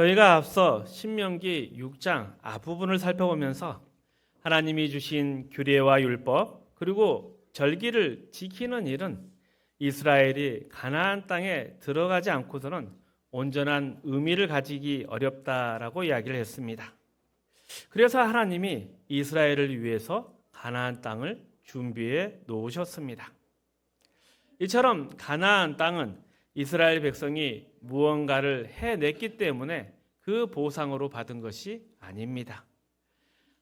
저희가 앞서 신명기 6장 앞부분을 살펴보면서 하나님이 주신 규례와 율법 그리고 절기를 지키는 일은 이스라엘이 가나안 땅에 들어가지 않고서는 온전한 의미를 가지기 어렵다라고 이야기를 했습니다. 그래서 하나님이 이스라엘을 위해서 가나안 땅을 준비해 놓으셨습니다. 이처럼 가나안 땅은 이스라엘 백성이 무언가를 해냈기 때문에 그 보상으로 받은 것이 아닙니다.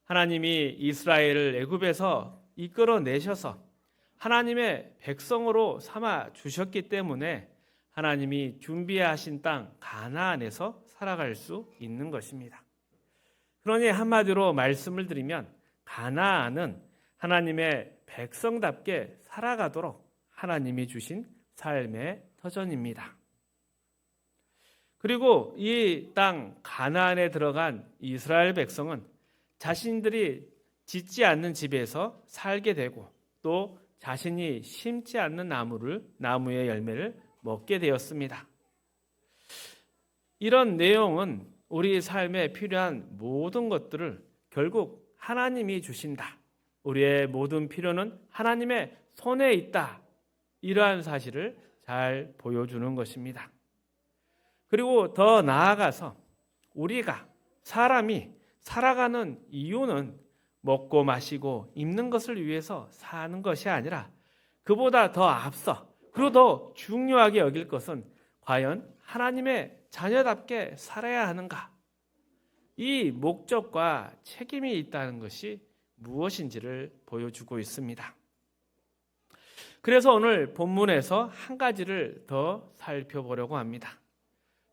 하나님이 이스라엘을 애굽에서 이끌어내셔서 하나님의 백성으로 삼아 주셨기 때문에 하나님이 준비하신 땅 가나안에서 살아갈 수 있는 것입니다. 그러니 한마디로 말씀을 드리면 가나안은 하나님의 백성답게 살아가도록 하나님이 주신 삶의 터전입니다. 그리고 이 땅 가나안에 들어간 이스라엘 백성은 자신들이 짓지 않는 집에서 살게 되고 또 자신이 심지 않는 나무의 열매를 먹게 되었습니다. 이런 내용은 우리 삶에 필요한 모든 것들을 결국 하나님이 주신다. 우리의 모든 필요는 하나님의 손에 있다. 이러한 사실을 잘 보여주는 것입니다. 그리고 더 나아가서 우리가 사람이 살아가는 이유는 먹고 마시고 입는 것을 위해서 사는 것이 아니라 그보다 더 앞서 그리고 더 중요하게 여길 것은 과연 하나님의 자녀답게 살아야 하는가? 이 목적과 책임이 있다는 것이 무엇인지를 보여주고 있습니다. 그래서 오늘 본문에서 한 가지를 더 살펴보려고 합니다.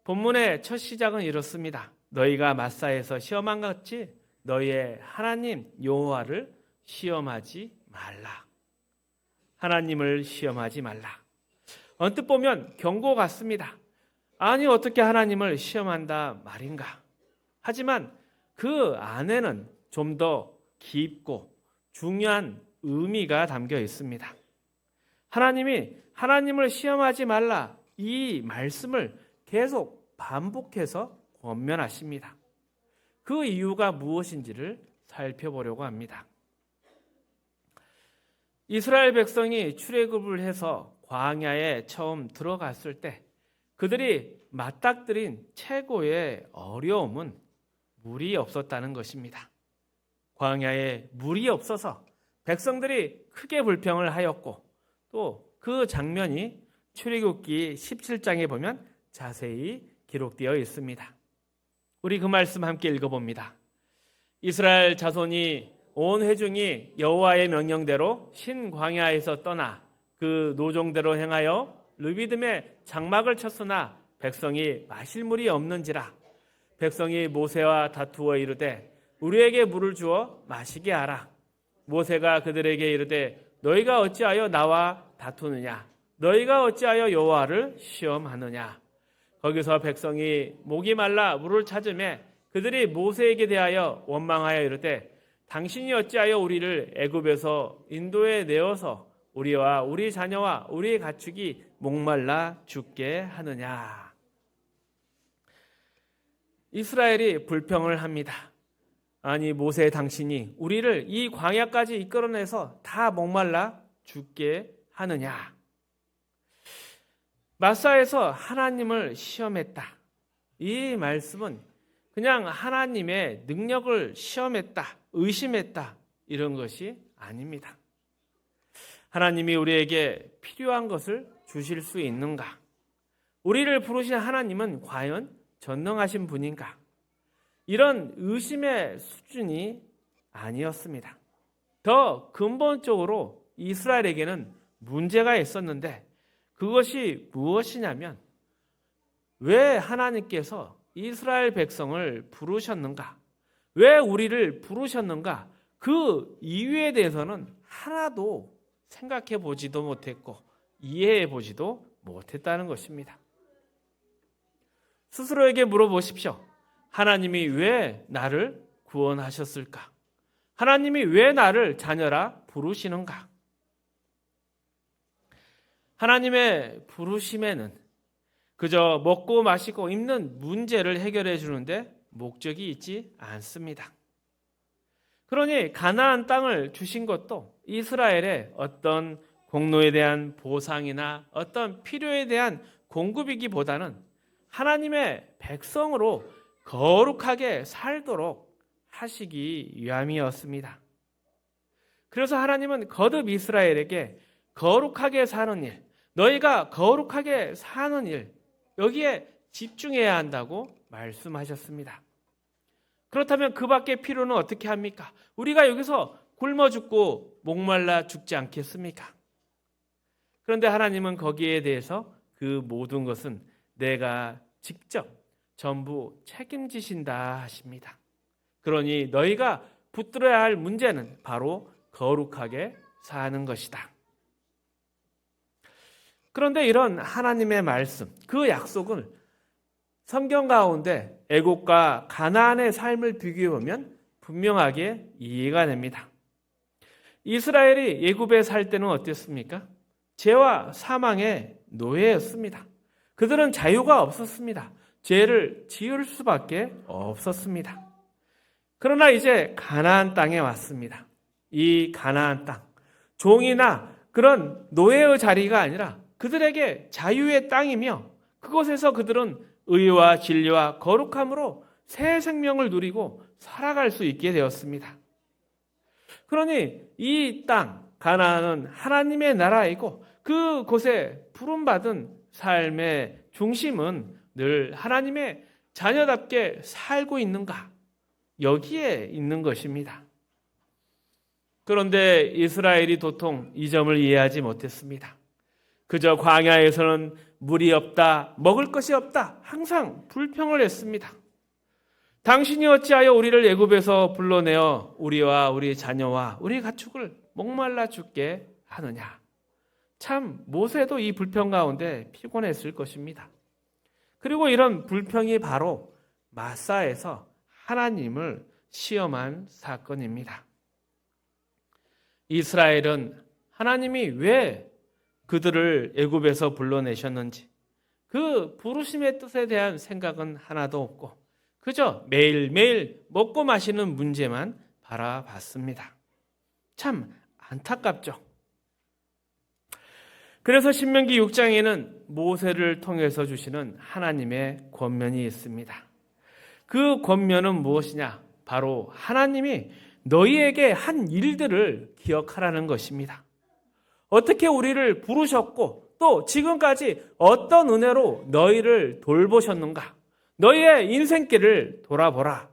본문의 첫 시작은 이렇습니다. 너희가 마사에서 시험한 것 같이 너희의 하나님 여호와를 시험하지 말라. 하나님을 시험하지 말라. 언뜻 보면 경고 같습니다. 아니 어떻게 하나님을 시험한다 말인가. 하지만 그 안에는 좀 더 깊고 중요한 의미가 담겨 있습니다. 하나님을 시험하지 말라 이 말씀을 계속 반복해서 권면하십니다. 그 이유가 무엇인지를 살펴보려고 합니다. 이스라엘 백성이 출애굽을 해서 광야에 처음 들어갔을 때 그들이 맞닥뜨린 최고의 어려움은 물이 없었다는 것입니다. 광야에 물이 없어서 백성들이 크게 불평을 하였고 또 그 장면이 출애굽기 17장에 보면 자세히 기록되어 있습니다. 우리 그 말씀 함께 읽어봅니다. 이스라엘 자손이 온 회중이 여호와의 명령대로 신광야에서 떠나 그 노종대로 행하여 르비딤에 장막을 쳤으나 백성이 마실 물이 없는지라. 백성이 모세와 다투어 이르되 우리에게 물을 주어 마시게 하라. 모세가 그들에게 이르되 너희가 어찌하여 나와 다투느냐? 너희가 어찌하여 여호와를 시험하느냐? 거기서 백성이 목이 말라 물을 찾으매 그들이 모세에게 대하여 원망하여 이르되 당신이 어찌하여 우리를 애굽에서 인도에 내어서 우리와 우리 자녀와 우리 가축이 목말라 죽게 하느냐? 이스라엘이 불평을 합니다. 아니 모세 당신이 우리를 이 광야까지 이끌어내서 다 목말라 죽게 하느냐? 마사에서 하나님을 시험했다. 이 말씀은 그냥 하나님의 능력을 시험했다, 의심했다 이런 것이 아닙니다. 하나님이 우리에게 필요한 것을 주실 수 있는가? 우리를 부르신 하나님은 과연 전능하신 분인가? 이런 의심의 수준이 아니었습니다. 더 근본적으로 이스라엘에게는 문제가 있었는데 그것이 무엇이냐면 왜 하나님께서 이스라엘 백성을 부르셨는가? 왜 우리를 부르셨는가? 그 이유에 대해서는 하나도 생각해 보지도 못했고 이해해 보지도 못했다는 것입니다. 스스로에게 물어보십시오. 하나님이 왜 나를 구원하셨을까? 하나님이 왜 나를 자녀라 부르시는가? 하나님의 부르심에는 그저 먹고 마시고 입는 문제를 해결해 주는데 목적이 있지 않습니다. 그러니 가나안 땅을 주신 것도 이스라엘의 어떤 공로에 대한 보상이나 어떤 필요에 대한 공급이기보다는 하나님의 백성으로 거룩하게 살도록 하시기 위함이었습니다. 그래서 하나님은 거듭 이스라엘에게 거룩하게 사는 일, 너희가 거룩하게 사는 일, 여기에 집중해야 한다고 말씀하셨습니다. 그렇다면 그 밖에 필요는 어떻게 합니까? 우리가 여기서 굶어 죽고 목말라 죽지 않겠습니까? 그런데 하나님은 거기에 대해서 그 모든 것은 내가 직접 전부 책임지신다 하십니다. 그러니 너희가 붙들어야 할 문제는 바로 거룩하게 사는 것이다. 그런데 이런 하나님의 말씀, 그 약속을 성경 가운데 애국과 가나안의 삶을 비교해보면 분명하게 이해가 됩니다. 이스라엘이 애굽에 살 때는 어땠습니까? 죄와 사망의 노예였습니다. 그들은 자유가 없었습니다. 죄를 지을 수밖에 없었습니다. 그러나 이제 가나안 땅에 왔습니다. 이 가나안 땅, 종이나 그런 노예의 자리가 아니라 그들에게 자유의 땅이며 그곳에서 그들은 의와 진리와 거룩함으로 새 생명을 누리고 살아갈 수 있게 되었습니다. 그러니 이 땅, 가나안은 하나님의 나라이고 그곳에 부름받은 삶의 중심은 늘 하나님의 자녀답게 살고 있는가? 여기에 있는 것입니다. 그런데 이스라엘이 도통 이 점을 이해하지 못했습니다. 그저 광야에서는 물이 없다, 먹을 것이 없다, 항상 불평을 했습니다. 당신이 어찌하여 우리를 애굽에서 불러내어 우리와 우리 자녀와 우리 가축을 목말라 죽게 하느냐. 참 모세도 이 불평 가운데 피곤했을 것입니다. 그리고 이런 불평이 바로 마사에서 하나님을 시험한 사건입니다. 이스라엘은 하나님이 왜 그들을 애굽에서 불러내셨는지 그 부르심의 뜻에 대한 생각은 하나도 없고 그저 매일매일 먹고 마시는 문제만 바라봤습니다. 참 안타깝죠. 그래서 신명기 6장에는 모세를 통해서 주시는 하나님의 권면이 있습니다. 그 권면은 무엇이냐? 바로 하나님이 너희에게 한 일들을 기억하라는 것입니다. 어떻게 우리를 부르셨고 또 지금까지 어떤 은혜로 너희를 돌보셨는가? 너희의 인생길을 돌아보라.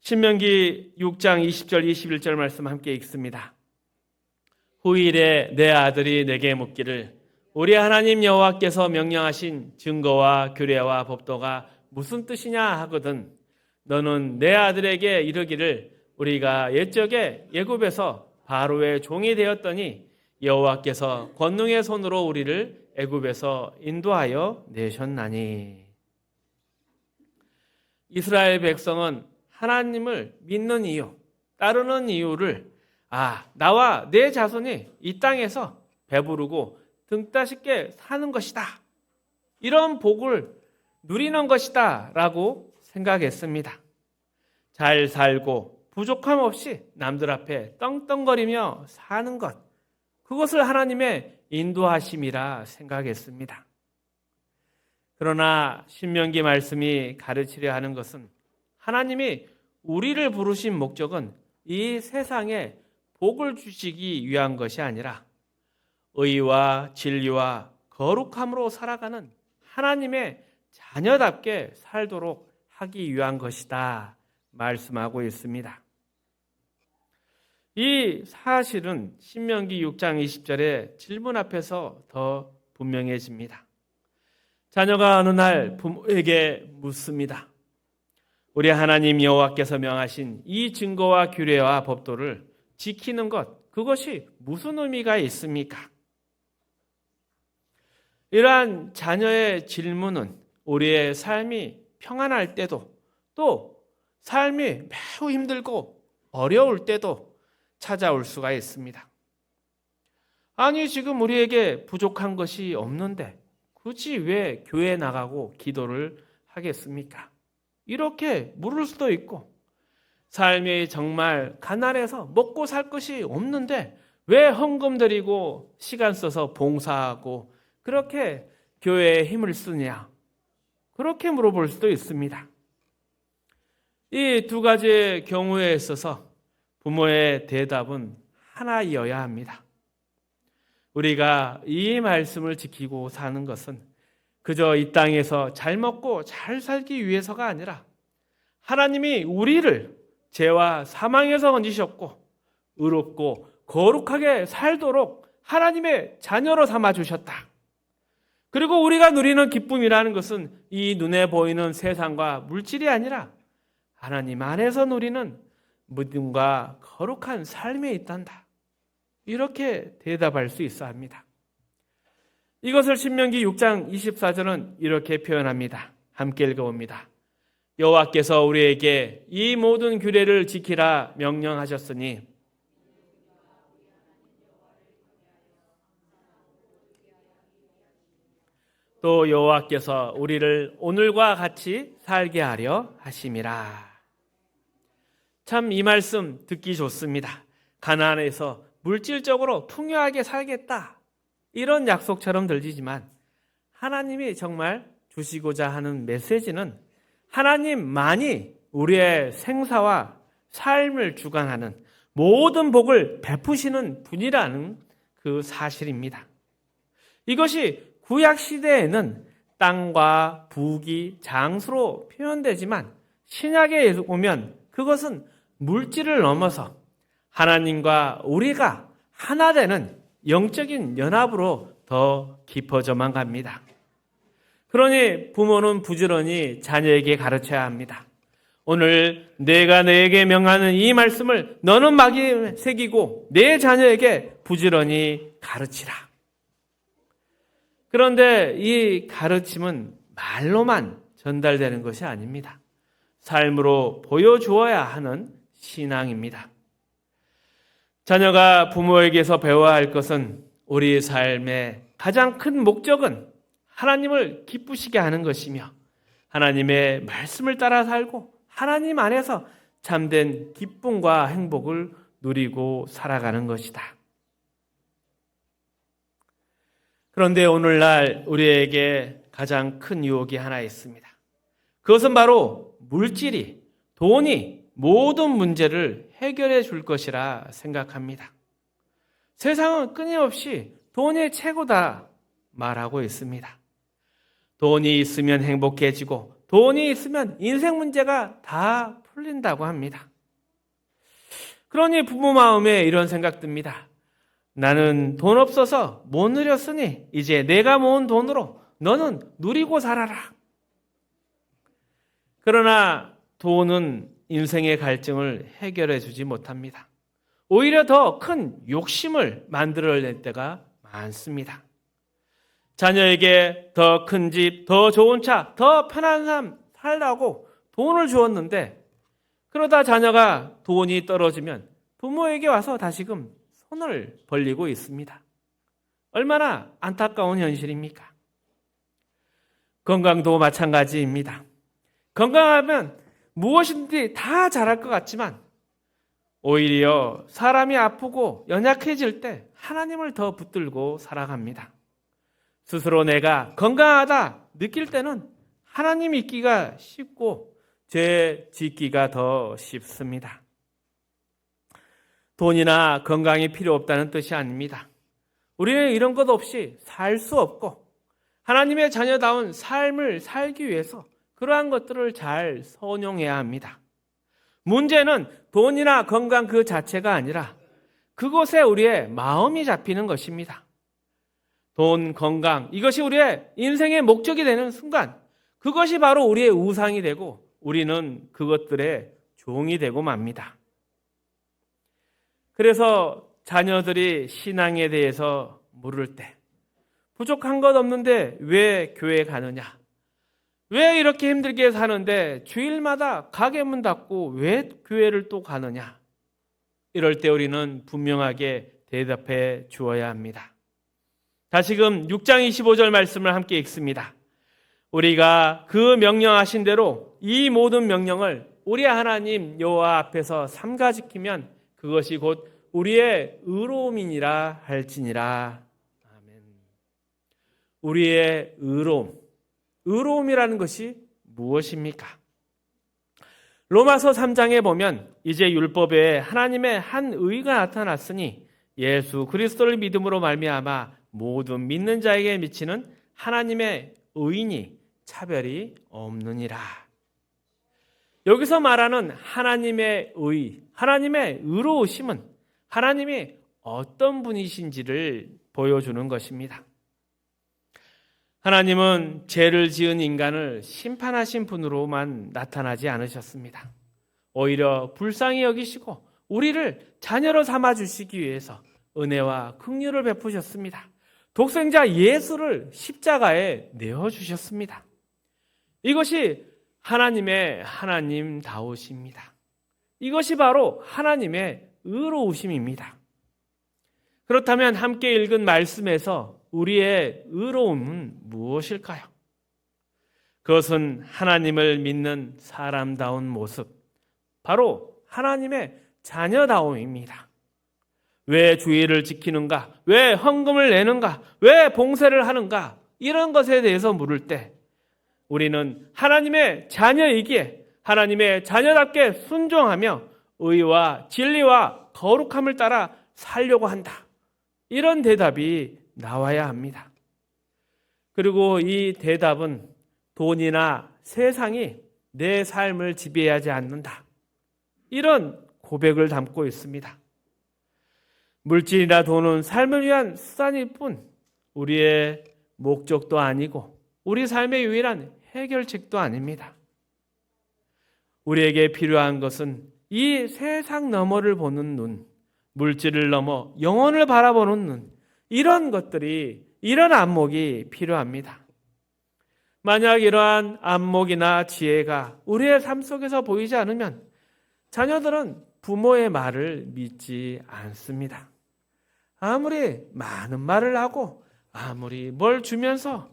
신명기 6장 20절 21절 말씀 함께 읽습니다. 후일에 내 아들이 내게 묻기를 우리 하나님 여호와께서 명령하신 증거와 규례와 법도가 무슨 뜻이냐 하거든 너는 내 아들에게 이르기를 우리가 옛적에 애굽에서 바로의 종이 되었더니 여호와께서 권능의 손으로 우리를 애굽에서 인도하여 내셨나니. 이스라엘 백성은 하나님을 믿는 이유, 따르는 이유를 나와 내 자손이 이 땅에서 배부르고 등 따숩게 사는 것이다. 이런 복을 누리는 것이다 라고 생각했습니다. 잘 살고 부족함 없이 남들 앞에 떵떵거리며 사는 것, 그것을 하나님의 인도하심이라 생각했습니다. 그러나 신명기 말씀이 가르치려 하는 것은 하나님이 우리를 부르신 목적은 이 세상에 복을 주시기 위한 것이 아니라 의와 진리와 거룩함으로 살아가는 하나님의 자녀답게 살도록 하기 위한 것이다 말씀하고 있습니다. 이 사실은 신명기 6장 20절의 질문 앞에서 더 분명해집니다. 자녀가 어느 날 부모에게 묻습니다. 우리 하나님 여호와께서 명하신 이 증거와 규례와 법도를 지키는 것, 그것이 무슨 의미가 있습니까? 이러한 자녀의 질문은 우리의 삶이 평안할 때도 또 삶이 매우 힘들고 어려울 때도 찾아올 수가 있습니다. 아니, 지금 우리에게 부족한 것이 없는데 굳이 왜 교회에 나가고 기도를 하겠습니까? 이렇게 물을 수도 있고, 삶이 정말 가난해서 먹고 살 것이 없는데 왜 헌금 드리고 시간 써서 봉사하고 그렇게 교회에 힘을 쓰냐? 그렇게 물어볼 수도 있습니다. 이 두 가지의 경우에 있어서 부모의 대답은 하나이어야 합니다. 우리가 이 말씀을 지키고 사는 것은 그저 이 땅에서 잘 먹고 잘 살기 위해서가 아니라 하나님이 우리를 죄와 사망에서 건지셨고 의롭고 거룩하게 살도록 하나님의 자녀로 삼아주셨다. 그리고 우리가 누리는 기쁨이라는 것은 이 눈에 보이는 세상과 물질이 아니라 하나님 안에서 누리는 믿음과 거룩한 삶에 있단다. 이렇게 대답할 수 있어 합니다. 이것을 신명기 6장 24절은 이렇게 표현합니다. 함께 읽어봅니다. 여호와께서 우리에게 이 모든 규례를 지키라 명령하셨으니 또 여호와께서 우리를 오늘과 같이 살게 하려 하심이라. 참 이 말씀 듣기 좋습니다. 가나안에서 물질적으로 풍요하게 살겠다, 이런 약속처럼 들리지만 하나님이 정말 주시고자 하는 메시지는 하나님만이 우리의 생사와 삶을 주관하는 모든 복을 베푸시는 분이라는 그 사실입니다. 이것이 구약 시대에는 땅과 부귀, 장수로 표현되지만 신약에 오면 그것은 물질을 넘어서 하나님과 우리가 하나 되는 영적인 연합으로 더 깊어져만 갑니다. 그러니 부모는 부지런히 자녀에게 가르쳐야 합니다. 오늘 내가 너에게 명하는 이 말씀을 너는 마음에 새기고 내 자녀에게 부지런히 가르치라. 그런데 이 가르침은 말로만 전달되는 것이 아닙니다. 삶으로 보여주어야 하는 신앙입니다. 자녀가 부모에게서 배워야 할 것은 우리 삶의 가장 큰 목적은 하나님을 기쁘시게 하는 것이며 하나님의 말씀을 따라 살고 하나님 안에서 참된 기쁨과 행복을 누리고 살아가는 것이다. 그런데 오늘날 우리에게 가장 큰 유혹이 하나 있습니다. 그것은 바로 물질이, 돈이 모든 문제를 해결해 줄 것이라 생각합니다. 세상은 끊임없이 돈이 최고다 말하고 있습니다. 돈이 있으면 행복해지고 돈이 있으면 인생 문제가 다 풀린다고 합니다. 그러니 부모 마음에 이런 생각 듭니다. 나는 돈 없어서 못 누렸으니 이제 내가 모은 돈으로 너는 누리고 살아라. 그러나 돈은 인생의 갈증을 해결해 주지 못합니다. 오히려 더 큰 욕심을 만들어낼 때가 많습니다. 자녀에게 더 큰 집, 더 좋은 차, 더 편한 삶 살라고 돈을 주었는데 그러다 자녀가 돈이 떨어지면 부모에게 와서 다시금 손을 벌리고 있습니다. 얼마나 안타까운 현실입니까? 건강도 마찬가지입니다. 건강하면 무엇이든지 다 잘할 것 같지만 오히려 사람이 아프고 연약해질 때 하나님을 더 붙들고 살아갑니다. 스스로 내가 건강하다 느낄 때는 하나님 믿기가 쉽고 죄 짓기가 더 쉽습니다. 돈이나 건강이 필요 없다는 뜻이 아닙니다. 우리는 이런 것 없이 살 수 없고 하나님의 자녀다운 삶을 살기 위해서 그러한 것들을 잘 선용해야 합니다. 문제는 돈이나 건강 그 자체가 아니라 그곳에 우리의 마음이 잡히는 것입니다. 돈, 건강, 이것이 우리의 인생의 목적이 되는 순간 그것이 바로 우리의 우상이 되고 우리는 그것들의 종이 되고 맙니다. 그래서 자녀들이 신앙에 대해서 물을 때 부족한 것 없는데 왜 교회 가느냐? 왜 이렇게 힘들게 사는데 주일마다 가게 문 닫고 왜 교회를 또 가느냐? 이럴 때 우리는 분명하게 대답해 주어야 합니다. 다시금 6장 25절 말씀을 함께 읽습니다. 우리가 그 명령하신 대로 이 모든 명령을 우리 하나님 여호와 앞에서 삼가 지키면 그것이 곧 우리의 의로움이니라 할지니라. 아멘. 우리의 의로움. 의로움이라는 것이 무엇입니까? 로마서 3장에 보면 이제 율법에 하나님의 한 의가 나타났으니 예수 그리스도를 믿음으로 말미암아 모든 믿는 자에게 미치는 하나님의 의인이 차별이 없느니라. 여기서 말하는 하나님의 의, 하나님의 의로우심은 하나님이 어떤 분이신지를 보여주는 것입니다. 하나님은 죄를 지은 인간을 심판하신 분으로만 나타나지 않으셨습니다. 오히려 불쌍히 여기시고 우리를 자녀로 삼아주시기 위해서 은혜와 긍휼을 베푸셨습니다. 독생자 예수를 십자가에 내어주셨습니다. 이것이 하나님의 하나님다우십니다. 이것이 바로 하나님의 의로우심입니다. 그렇다면 함께 읽은 말씀에서 우리의 의로움은 무엇일까요? 그것은 하나님을 믿는 사람다운 모습, 바로 하나님의 자녀다움입니다. 왜 주의를 지키는가? 왜 헌금을 내는가? 왜 봉사를 하는가? 이런 것에 대해서 물을 때 우리는 하나님의 자녀이기에 하나님의 자녀답게 순종하며 의와 진리와 거룩함을 따라 살려고 한다. 이런 대답이 나와야 합니다. 그리고 이 대답은 돈이나 세상이 내 삶을 지배하지 않는다. 이런 고백을 담고 있습니다. 물질이나 돈은 삶을 위한 수단일 뿐 우리의 목적도 아니고 우리 삶의 유일한 해결책도 아닙니다. 우리에게 필요한 것은 이 세상 너머를 보는 눈, 물질을 넘어 영혼을 바라보는 눈, 이런 것들이, 이런 안목이 필요합니다. 만약 이러한 안목이나 지혜가 우리의 삶 속에서 보이지 않으면 자녀들은 부모의 말을 믿지 않습니다. 아무리 많은 말을 하고 아무리 뭘 주면서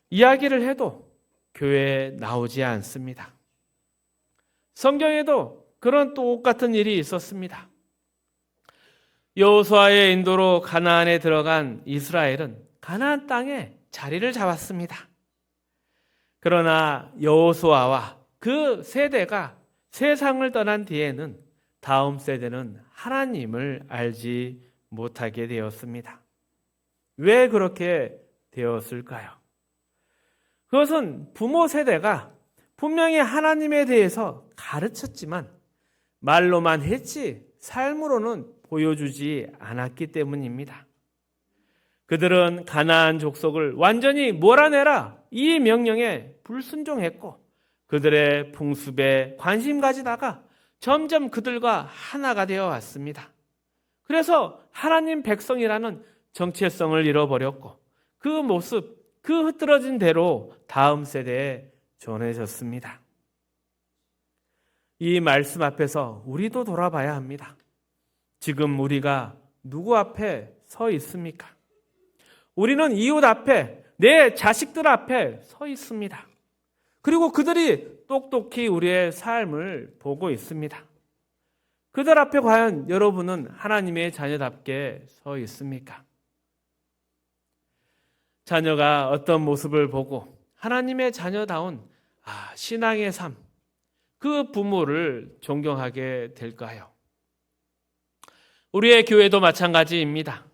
이야기를 해도 교회에 나오지 않습니다. 성경에도 그런 똑같은 일이 있었습니다. 여호수아의 인도로 가나안에 들어간 이스라엘은 가나안 땅에 자리를 잡았습니다. 그러나 여호수아와 그 세대가 세상을 떠난 뒤에는 다음 세대는 하나님을 알지 못하게 되었습니다. 왜 그렇게 되었을까요? 그것은 부모 세대가 분명히 하나님에 대해서 가르쳤지만 말로만 했지 삶으로는 보여주지 않았기 때문입니다. 그들은 가나안 족속을 완전히 몰아내라 이 명령에 불순종했고 그들의 풍습에 관심 가지다가 점점 그들과 하나가 되어 왔습니다. 그래서 하나님 백성이라는 정체성을 잃어버렸고 그 모습, 그 흐트러진 대로 다음 세대에 전해졌습니다. 이 말씀 앞에서 우리도 돌아봐야 합니다. 지금 우리가 누구 앞에 서 있습니까? 우리는 이웃 앞에, 내 자식들 앞에 서 있습니다. 그리고 그들이 똑똑히 우리의 삶을 보고 있습니다. 그들 앞에 과연 여러분은 하나님의 자녀답게 서 있습니까? 자녀가 어떤 모습을 보고 하나님의 자녀다운 신앙의 삶, 그 부모를 존경하게 될까요? 우리의 교회도 마찬가지입니다.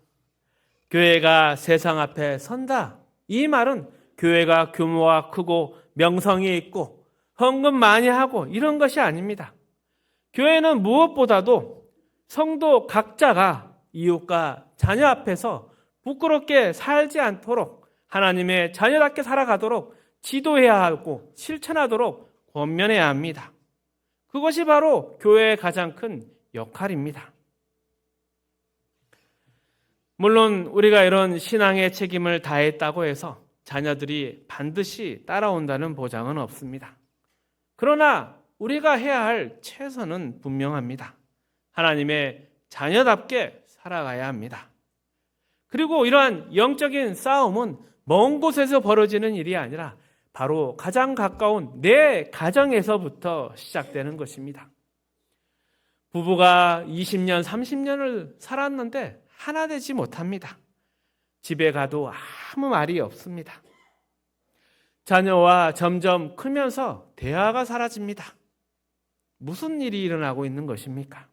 교회가 세상 앞에 선다. 이 말은 교회가 규모가 크고 명성이 있고 헌금 많이 하고 이런 것이 아닙니다. 교회는 무엇보다도 성도 각자가 이웃과 자녀 앞에서 부끄럽게 살지 않도록 하나님의 자녀답게 살아가도록 지도해야 하고 실천하도록 권면해야 합니다. 그것이 바로 교회의 가장 큰 역할입니다. 물론 우리가 이런 신앙의 책임을 다했다고 해서 자녀들이 반드시 따라온다는 보장은 없습니다. 그러나 우리가 해야 할 최선은 분명합니다. 하나님의 자녀답게 살아가야 합니다. 그리고 이러한 영적인 싸움은 먼 곳에서 벌어지는 일이 아니라 바로 가장 가까운 내 가정에서부터 시작되는 것입니다. 부부가 20년, 30년을 살았는데 하나 되지 못합니다. 집에 가도 아무 말이 없습니다. 자녀와 점점 크면서 대화가 사라집니다. 무슨 일이 일어나고 있는 것입니까?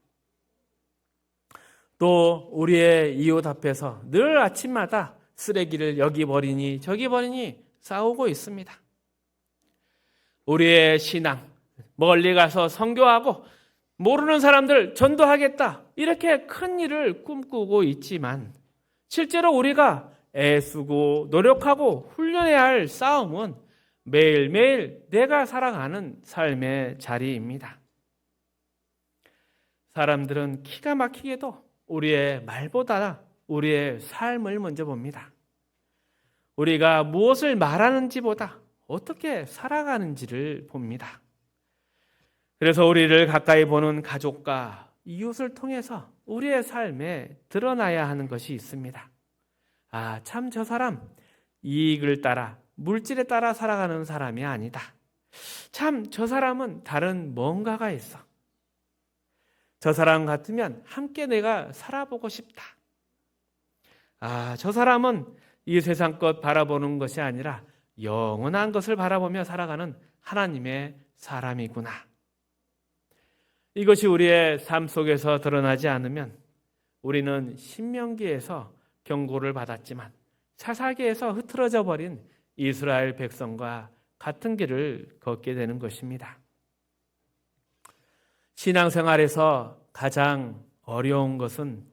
또 우리의 이웃 앞에서 늘 아침마다 쓰레기를 여기 버리니 저기 버리니 싸우고 있습니다. 우리의 신앙, 멀리 가서 선교하고 모르는 사람들 전도하겠다, 이렇게 큰 일을 꿈꾸고 있지만 실제로 우리가 애쓰고 노력하고 훈련해야 할 싸움은 매일매일 내가 살아가는 삶의 자리입니다. 사람들은 기가 막히게도 우리의 말보다 우리의 삶을 먼저 봅니다. 우리가 무엇을 말하는지보다 어떻게 살아가는지를 봅니다. 그래서 우리를 가까이 보는 가족과 이웃을 통해서 우리의 삶에 드러나야 하는 것이 있습니다. 아, 참 저 사람 이익을 따라, 물질에 따라 살아가는 사람이 아니다. 참 저 사람은 다른 뭔가가 있어. 저 사람 같으면 함께 내가 살아보고 싶다. 아, 저 사람은 이 세상 것 바라보는 것이 아니라 영원한 것을 바라보며 살아가는 하나님의 사람이구나. 이것이 우리의 삶 속에서 드러나지 않으면 우리는 신명기에서 경고를 받았지만 사사기에서 흐트러져 버린 이스라엘 백성과 같은 길을 걷게 되는 것입니다. 신앙생활에서 가장 어려운 것은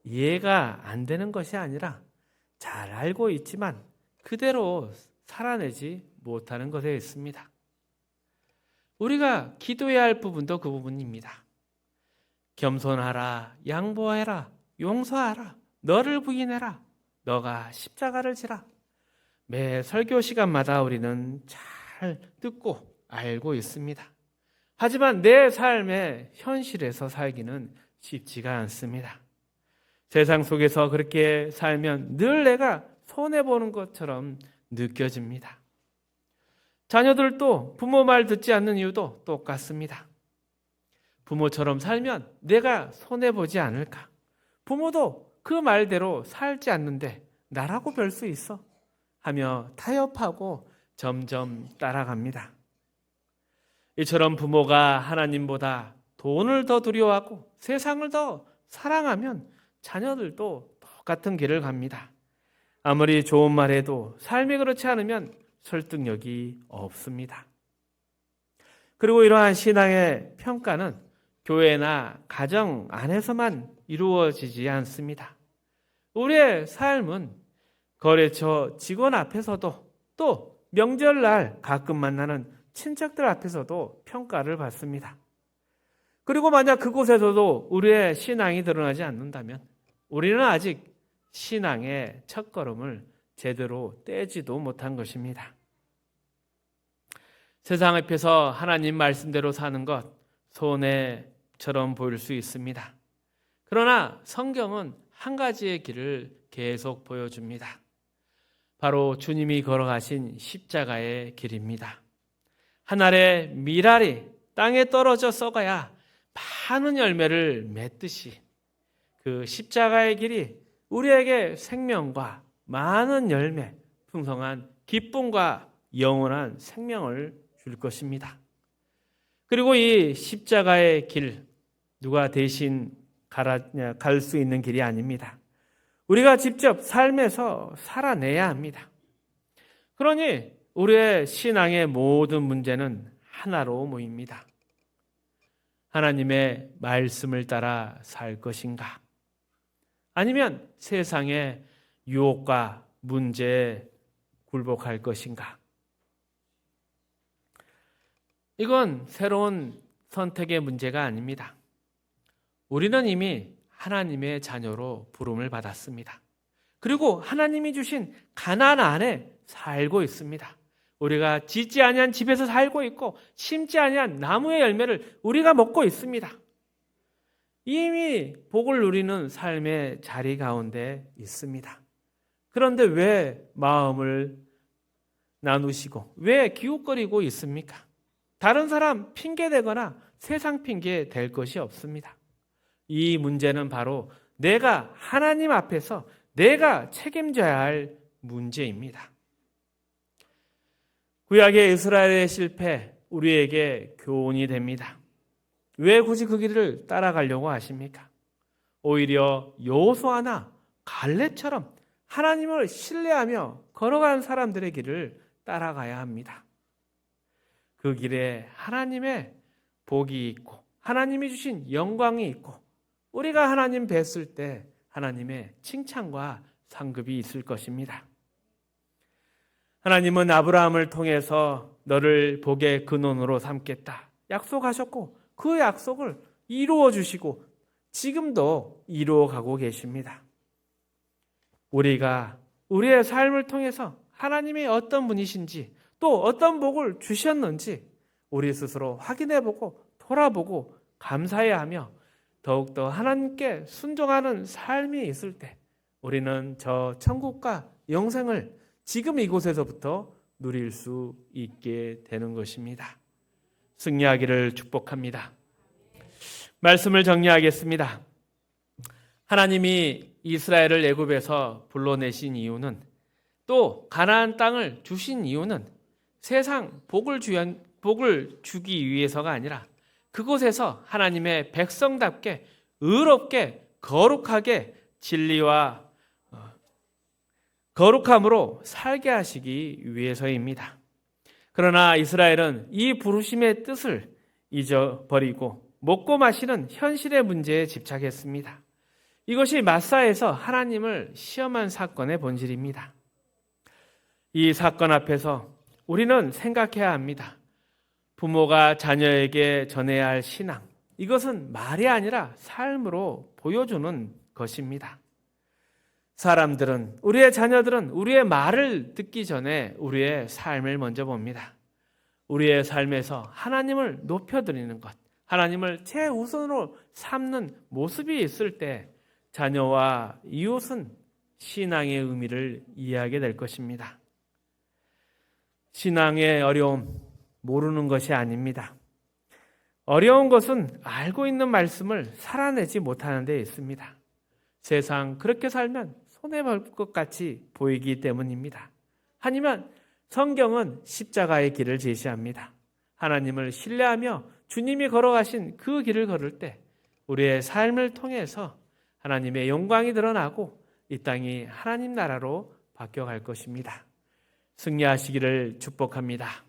이해가 안 되는 것이 아니라 잘 알고 있지만 그대로 살아내지 못하는 것에 있습니다. 우리가 기도해야 할 부분도 그 부분입니다. 겸손하라, 양보해라, 용서하라, 너를 부인해라, 너가 십자가를 지라. 매 설교 시간마다 우리는 잘 듣고 알고 있습니다. 하지만 내 삶의 현실에서 살기는 쉽지가 않습니다. 세상 속에서 그렇게 살면 늘 내가 손해보는 것처럼 느껴집니다. 자녀들도 부모 말 듣지 않는 이유도 똑같습니다. 부모처럼 살면 내가 손해보지 않을까? 부모도 그 말대로 살지 않는데 나라고 별 수 있어? 하며 타협하고 점점 따라갑니다. 이처럼 부모가 하나님보다 돈을 더 두려워하고 세상을 더 사랑하면 자녀들도 똑같은 길을 갑니다. 아무리 좋은 말해도 삶이 그렇지 않으면 설득력이 없습니다. 그리고 이러한 신앙의 평가는 교회나 가정 안에서만 이루어지지 않습니다. 우리의 삶은 거래처 직원 앞에서도 또 명절날 가끔 만나는 친척들 앞에서도 평가를 받습니다. 그리고 만약 그곳에서도 우리의 신앙이 드러나지 않는다면 우리는 아직 신앙의 첫걸음을 제대로 떼지도 못한 것입니다. 세상 앞에서 하나님 말씀대로 사는 것 손해처럼 보일 수 있습니다. 그러나 성경은 한 가지의 길을 계속 보여줍니다. 바로 주님이 걸어가신 십자가의 길입니다. 한 알의 밀알이 땅에 떨어져 썩어야 많은 열매를 맺듯이 그 십자가의 길이 우리에게 생명과 많은 열매, 풍성한 기쁨과 영원한 생명을 줄 것입니다. 그리고 이 십자가의 길, 누가 대신 갈 수 있는 길이 아닙니다. 우리가 직접 삶에서 살아내야 합니다. 그러니 우리의 신앙의 모든 문제는 하나로 모입니다. 하나님의 말씀을 따라 살 것인가? 아니면 세상의 유혹과 문제에 굴복할 것인가? 이건 새로운 선택의 문제가 아닙니다. 우리는 이미 하나님의 자녀로 부름을 받았습니다. 그리고 하나님이 주신 가나안 안에 살고 있습니다. 우리가 짓지 아니한 집에서 살고 있고 심지 아니한 나무의 열매를 우리가 먹고 있습니다. 이미 복을 누리는 삶의 자리 가운데 있습니다. 그런데 왜 마음을 나누시고 왜 기웃거리고 있습니까? 다른 사람 핑계대거나 세상 핑계 댈 것이 없습니다. 이 문제는 바로 내가 하나님 앞에서 내가 책임져야 할 문제입니다. 구약의 이스라엘의 실패, 우리에게 교훈이 됩니다. 왜 굳이 그 길을 따라가려고 하십니까? 오히려 여호수아나 갈렙처럼 하나님을 신뢰하며 걸어간 사람들의 길을 따라가야 합니다. 그 길에 하나님의 복이 있고 하나님이 주신 영광이 있고 우리가 하나님 뵀을 때 하나님의 칭찬과 상급이 있을 것입니다. 하나님은 아브라함을 통해서 너를 복의 근원으로 삼겠다 약속하셨고 그 약속을 이루어 주시고 지금도 이루어 가고 계십니다. 우리가 우리의 삶을 통해서 하나님이 어떤 분이신지 또 어떤 복을 주셨는지 우리 스스로 확인해보고 돌아보고 감사해야 하며 더욱더 하나님께 순종하는 삶이 있을 때 우리는 저 천국과 영생을 지금 이곳에서부터 누릴 수 있게 되는 것입니다. 승리하기를 축복합니다. 말씀을 정리하겠습니다. 하나님이 이스라엘을 애굽에서 불러내신 이유는 또 가나안 땅을 주신 이유는 세상 복을 주기 위해서가 아니라 그곳에서 하나님의 백성답게 의롭게 거룩하게 진리와 거룩함으로 살게 하시기 위해서입니다. 그러나 이스라엘은 이 부르심의 뜻을 잊어버리고 먹고 마시는 현실의 문제에 집착했습니다. 이것이 마사에서 하나님을 시험한 사건의 본질입니다. 이 사건 앞에서 우리는 생각해야 합니다. 부모가 자녀에게 전해야 할 신앙, 이것은 말이 아니라 삶으로 보여주는 것입니다. 사람들은, 우리의 자녀들은 우리의 말을 듣기 전에 우리의 삶을 먼저 봅니다. 우리의 삶에서 하나님을 높여드리는 것, 하나님을 최우선으로 삼는 모습이 있을 때 자녀와 이웃은 신앙의 의미를 이해하게 될 것입니다. 신앙의 어려움, 모르는 것이 아닙니다. 어려운 것은 알고 있는 말씀을 살아내지 못하는 데 있습니다. 세상 그렇게 살면 손해볼 것 같이 보이기 때문입니다. 하지만 성경은 십자가의 길을 제시합니다. 하나님을 신뢰하며 주님이 걸어가신 그 길을 걸을 때 우리의 삶을 통해서 하나님의 영광이 드러나고 이 땅이 하나님 나라로 바뀌어갈 것입니다. 승리하시기를 축복합니다.